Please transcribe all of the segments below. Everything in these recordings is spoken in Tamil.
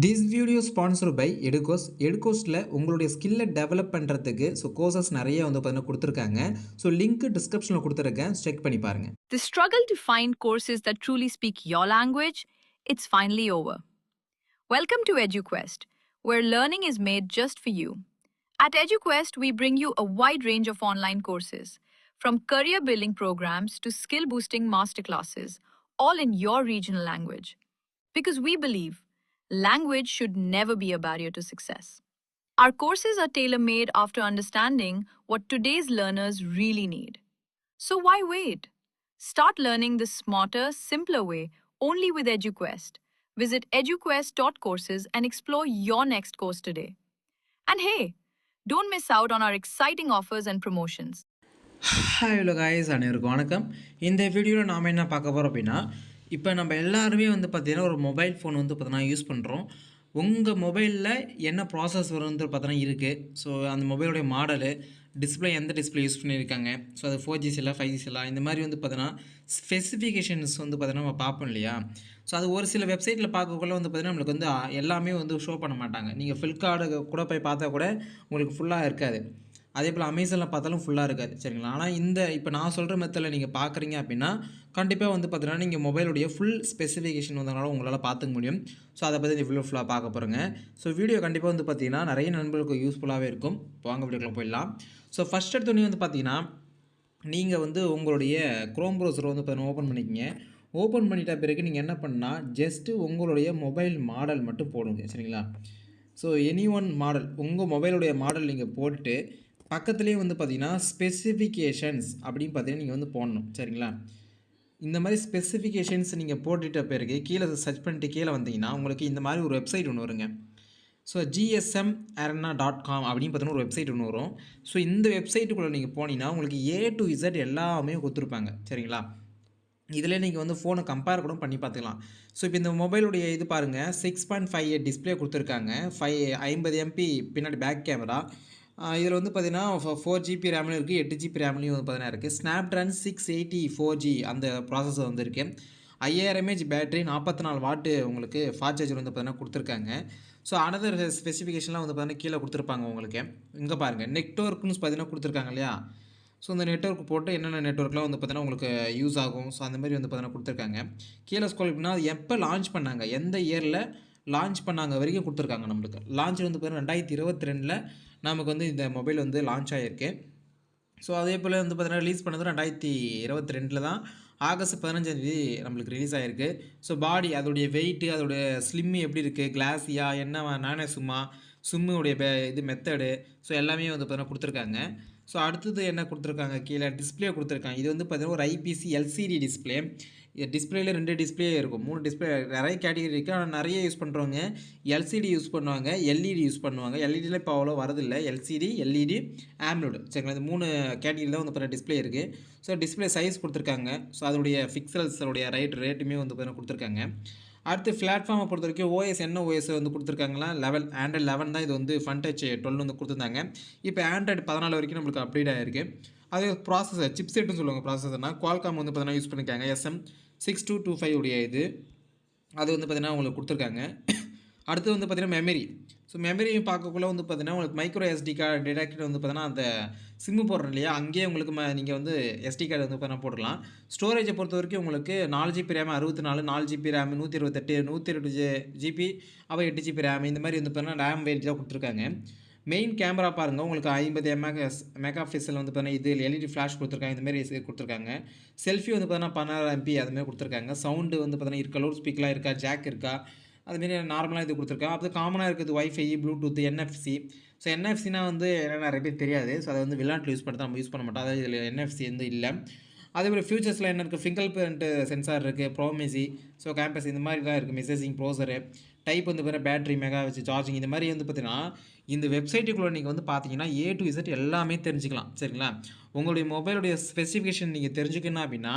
This video sponsor by Educos. எடுகோஸில் உங்களுடைய ஸ்கில்லை டெவலப் பண்ணுறதுக்கு கோர்சஸ் நிறைய பார்த்தீங்கன்னா கொடுத்துருக்காங்க. லிங்க் டிஸ்கிரிப்ஷனில் கொடுத்துருக்கேன், செக் பண்ணி பாருங்கள். The struggle to find courses that truly speak your language, it's finally over. Welcome to EduQuest, where learning is made just for you. At EduQuest, we bring you a wide range of online courses, from career building programs to skill boosting masterclasses, all in your regional language. Because we believe language should never be a barrier to success. Our courses are tailor made after understanding what today's learners really need. So why wait? Start learning the smarter, simpler way only with EduQuest. Visit eduquest.courses and explore your next course today. And hey, don't miss out on our exciting offers and promotions. Hi hello guys, அனைவருக்கும் வணக்கம். இந்த வீடியோவில் நாம் என்ன பார்க்க போகிறோம் அப்படின்னா, இப்போ நம்ம எல்லாருமே பார்த்திங்கன்னா ஒரு மொபைல் ஃபோன் பார்த்தீங்கன்னா யூஸ் பண்ணுறோம். உங்கள் மொபைலில் என்ன ப்ராசஸ் வரும்னு பார்த்தோன்னா இருக்குது. ஸோ அந்த மொபைலுடைய மாடலு, டிஸ்பிளே எந்த டிஸ்பிளே யூஸ் பண்ணியிருக்காங்க, ஸோ அது 4G செல்லா 5G செல்லா, இந்த மாதிரி பார்த்தீங்கன்னா ஸ்பெசிஃபிகேஷன்ஸ் பார்த்தீங்கன்னா நம்ம பார்ப்போம் இல்லையா. ஸோ அது ஒரு சில வெப்சைட்டில் பார்க்கக்குள்ள பார்த்தீங்கன்னா நம்மளுக்கு எல்லாமே ஷோ பண்ண மாட்டாங்க. நீங்கள் ஃப்ளிப்கார்ட்டு கூட போய் பார்த்தா கூட உங்களுக்கு ஃபுல்லாக இருக்காது. அதே போல் அமேசானில் பார்த்தாலும் ஃபுல்லாக இருக்காது, சரிங்களா. ஆனால் இப்போ நான் சொல்கிற மெத்தடில் நீங்கள் பார்க்குறீங்க அப்படின்னா கண்டிப்பாக பார்த்தீங்கன்னா நீங்கள் மொபைலுடைய ஃபுல் ஸ்பெசிஃபிகேஷன் வந்தனால உங்களால் பார்த்துக்க முடியும். ஸோ அதை பற்றி ஃபுல்லாக பார்க்க போகிறேங்க. ஸோ வீடியோ கண்டிப்பாக பார்த்தீங்கன்னா நிறைய நண்பர்களுக்கு யூஸ்ஃபுல்லாகவே இருக்கும். வாங்க வீடியோக்குள்ள போயிடலாம். ஸோ ஃபஸ்ட் எடுத்தோடனே பார்த்தீங்கன்னா நீங்கள் உங்களுடைய க்ரோம் ப்ரௌசரை பார்த்தீங்கன்னா ஓப்பன் பண்ணிக்கிங்க. ஓப்பன் பண்ணிட்ட பிறகு நீங்கள் என்ன பண்ணால் ஜஸ்ட்டு உங்களுடைய மொபைல் மாடல் மட்டும் போடுங்க, சரிங்களா. ஸோ எனி ஒன் மாடல், உங்கள் மொபைலுடைய மாடல் நீங்கள் போட்டுட்டு பக்கத்துலேயே பார்த்தீங்கன்னா ஸ்பெசிஃபிகேஷன்ஸ் அப்படின்னு பார்த்தீங்கன்னா நீங்கள் போடணும், சரிங்களா. இந்த மாதிரி ஸ்பெசிஃபிகேஷன்ஸ் நீங்கள் போட்டுட்ட பிறகு கீழே சர்ச் பண்ணிட்டு கீழே வந்தீங்கன்னா உங்களுக்கு இந்த மாதிரி ஒரு வெப்சைட் ஒன்று வருங்க. ஸோ gsmarena.com அப்படின்னு பார்த்தீங்கன்னா ஒரு வெப்சைட் ஒன்று வரும். ஸோ இந்த வெப்சைட்டுக்குள்ளே நீங்கள் போனீங்கன்னா உங்களுக்கு A to Z எல்லாமே கொடுத்துருப்பாங்க, சரிங்களா. இதில் நீங்கள் ஃபோனை கம்பேர் கூட பண்ணி பார்த்துக்கலாம். ஸோ இப்போ இந்த மொபைலுடைய இது பாருங்கள், 6.58 டிஸ்பிளே கொடுத்துருக்காங்க, 50 MP பின்னாடி பேக் கேமரா. இதில் பார்த்தீங்கன்னா 4GB ரேம்லையும் இருக்குது, 8GB ரேம்லையும் பார்த்தீங்கன்னா இருக்குது. ஸ்னாப்ட்ராகன் 680 4G அந்த ப்ராசஸர் இருக்குது. 5000 mAh பேட்டரி, 44 வாட்டு உங்களுக்கு ஃபாஸ்ட் சார்ஜர் பார்த்தீங்கன்னா கொடுத்துருக்காங்க. ஸோ அனதர் ஸ்பெசிஃபிகேஷன்லாம் பார்த்தீங்கன்னா கீழே கொடுத்துருப்பாங்க உங்களுக்கு. இங்கே பாருங்கள், நெட்வொர்க்குன்னு பார்த்தீங்கன்னா கொடுத்துருக்காங்க இல்லையா. ஸோ இந்த நெட்வொர்க் போட்டு என்னென்ன நெட்வொர்க்லாம் பார்த்தீங்கன்னா உங்களுக்கு யூஸ் ஆகும், ஸோ அந்த மாதிரி பார்த்தீங்கன்னா கொடுத்துருக்காங்க. கீழே ஸ்க்ரோல் பண்ணால் அது எப்போ லான்ச் பண்ணாங்க, எந்த இயரில் லான்ச் பண்ணாங்க வரைக்கும் கொடுத்துருக்காங்க. நம்மளுக்கு லான்ச் பார்த்தீங்கன்னா 2022 நமக்கு இந்த மொபைல் லான்ச் ஆகிருக்கு. ஸோ அதே போல் பார்த்தீங்கன்னா ரிலீஸ் பண்ணது 2022 தான், ஆகஸ்ட் 15 நம்மளுக்கு ரிலீஸ் ஆகிருக்கு. ஸோ பாடி, அதோடைய வெயிட்டு, அதோடைய ஸ்லிம்மு எப்படி இருக்குது, கிளாஸியா என்ன, நானே சும்முடைய இது மெத்தடு, ஸோ எல்லாமே பார்த்தீங்கன்னா கொடுத்துருக்காங்க. ஸோ அடுத்தது என்ன கொடுத்துருக்காங்க, கீழே டிஸ்பிளே கொடுத்துருக்காங்க. இது பார்த்தீங்கன்னா ஒரு IPS LCD டிஸ்பிளே. டிஸ்பிளேயில் 2 டிஸ்பிளே இருக்கும், 3 டிஸ்பிளே, நிறைய கேட்டகரி இருக்குது. ஆனால் நிறைய யூஸ் பண்ணுறவங்க LCD யூஸ் பண்ணுவாங்க, LED யூஸ் பண்ணுவாங்க. LEDயில் இப்போ அவ்வளோ வரதில்லை, LCD, LED, AMOLED, சரிங்களா. இந்த 3 கேட்டகரியில் தான் பார்த்தீங்கன்னா டிஸ்பிளே இருக்குது. ஸோ டிஸ்பிளே சைஸ் கொடுத்துருக்காங்க. ஸோ அதோடைய பிக்சல்ஸோடைய ரேட்டுமே பார்த்தீங்கன்னா கொடுத்துருக்காங்க. அடுத்து பிளாட்ஃபார்மை பொறுத்த வரைக்கும் OS என்ன OS கொடுத்துருக்காங்களா, 11, Android 11 தான். இது Fun Touch 12 கொடுத்துருந்தாங்க. இப்போ Android 14 வரைக்கும் நம்மளுக்கு அப்டேட் ஆகிருக்கு. அது ப்ராசஸர், சிப்செட்னு சொல்லுவாங்க. ப்ராசஸர்னா குவால்காம் பார்த்தீங்கன்னா யூஸ் பண்ணியிருக்காங்க, SM6225 உடைய இது. அது பார்த்தீங்கன்னா உங்களுக்கு கொடுத்துருக்காங்க. அடுத்து பார்த்தீங்கன்னா மெமரி. ஸோ மெமரியும் பார்க்கக்குள்ள பார்த்தீங்கன்னா உங்களுக்கு மைக்ரோ SD கார்டு டிடெக்டர் பார்த்தீங்கன்னா அந்த சிம்மு போடுறோம் இல்லையா, அங்கேயே உங்களுக்கு நீங்கள் SD கார்டு பார்த்தீங்கன்னா போடலாம். ஸ்டோரேஜை பொறுத்த வரைக்கும் உங்களுக்கு 4GB RAM, 64, 4GB RAM, 128, 128GB, அப்போ 8GB ரேம், இந்த மாதிரி பார்த்தீங்கன்னா ரேம் வெயிட் தான் கொடுத்துருக்காங்க. மெயின் கேமரா பாருங்கள், உங்களுக்கு 50 மெகா பிக்சல் பார்த்தீங்கன்னா இது LED ஃப்ளாஷ் கொடுத்துருக்காங்க, இந்தமாரி கொடுத்துருக்காங்க. செல்ஃபி பார்த்தீங்கன்னா 16 MP அதுமாதிரி கொடுத்துருக்காங்க. சவுண்டு பார்த்தீங்கன்னா இருக்கா, லவுட் ஸ்பீக்கர்லாம் இருக்கா, ஜாக் இருக்கா, அதுமாரி நார்மலாக இது கொடுத்துருக்காங்க. அது காமனாக இருக்குது வைஃபை, ப்ளூடூத், NFC. ஸோ NFCனா என்னென்ன நிறைய பேர் தெரியாது. ஸோ அதை விளையாட்டில் யூஸ் பண்ணி நம்ம யூஸ் பண்ண மாட்டோம். அதாவது இதில் NFC இல்லை. அதேபோல் ஃபியூச்சர்ஸில் என்ன இருக்குது, ஃபிங்கர் பிரிண்ட் சென்சார் இருக்குது, ப்ரோமெசி, ஸோ கேம்பஸ், இந்த மாதிரி தான் இருக்குது. மெசேஜிங் ப்ரோசரு டைப் பார்த்தீங்கன்னா பேட்டரி, மெகா வச்சு சார்ஜிங், இந்த மாதிரி பார்த்தீங்கன்னா இந்த வெப்சைட்டுக்குள்ளே நீங்கள் பார்த்தீங்கன்னா A to Z எல்லாமே தெரிஞ்சுக்கலாம், சரிங்களா. உங்களுடைய மொபைலுடைய ஸ்பெசிஃபிகேஷன் நீங்கள் தெரிஞ்சுக்கணும் அப்படின்னா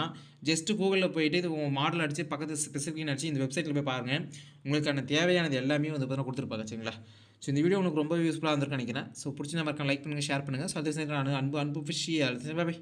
ஜஸ்ட்டு கூகுளில் போய்ட்டு இது உங்கள் மாடல் அடித்து பக்கத்து ஸ்பெசிஃபிகேஷன் அடித்து இந்த வெப்சைட்டில் போய் பாருங்கள். உங்களுக்கான தேவையானது எல்லாமே பார்த்தீங்கன்னா கொடுத்துருப்பாங்க, சரிங்களா. ஸோ இந்த வீடியோ உங்களுக்கு ரொம்ப யூஸ்ஃபுல்லாக இருந்திருக்குன்னு நினைக்கிறேன். ஸோ பிடிச்ச நம்பருக்கு லைக் பண்ணுங்கள், ஷேர் பண்ணுங்கள். ஸோ அதே அன்பு ஃபிஷி. பை.